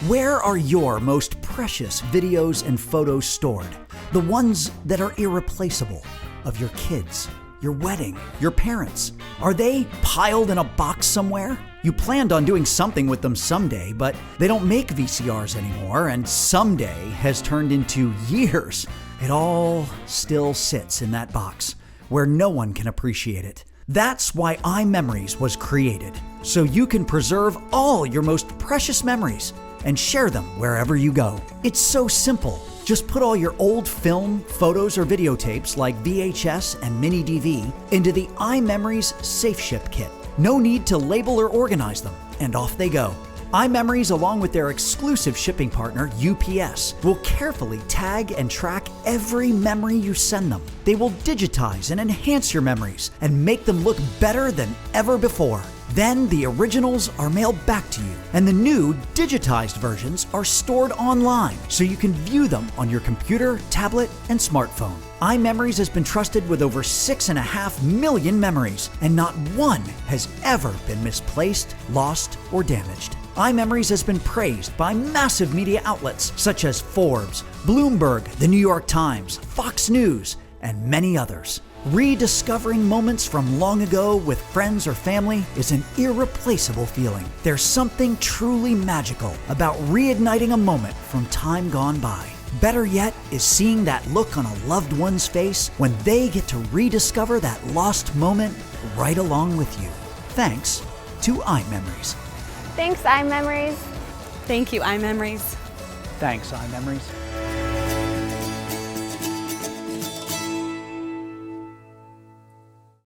Where are your most precious videos and photos stored? The ones that are irreplaceable, of your kids, your wedding, your parents. Are they piled in a box somewhere? You planned on doing something with them someday, but they don't make VCRs anymore, and someday has turned into years. It all still sits in that box, where no one can appreciate it. That's why iMemories was created, so you can preserve all your most precious memories and share them wherever you go. It's so simple. Just put all your old film, photos, or videotapes like VHS and mini DV into the iMemories Safe Ship Kit. No need to label or organize them, and off they go. iMemories, along with their exclusive shipping partner, UPS, will carefully tag and track every memory you send them. They will digitize and enhance your memories and make them look better than ever before. Then the originals are mailed back to you, and the new digitized versions are stored online so you can view them on your computer, tablet, and smartphone. iMemories has been trusted with over 6.5 million memories, and not one has ever been misplaced, lost, or damaged. iMemories has been praised by massive media outlets such as Forbes, Bloomberg, The New York Times, Fox News, and many others. Rediscovering moments from long ago with friends or family is an irreplaceable feeling. There's something truly magical about reigniting a moment from time gone by. Better yet is seeing that look on a loved one's face when they get to rediscover that lost moment right along with you. Thanks to iMemories. Thanks, iMemories. Thank you, iMemories. Thanks, iMemories.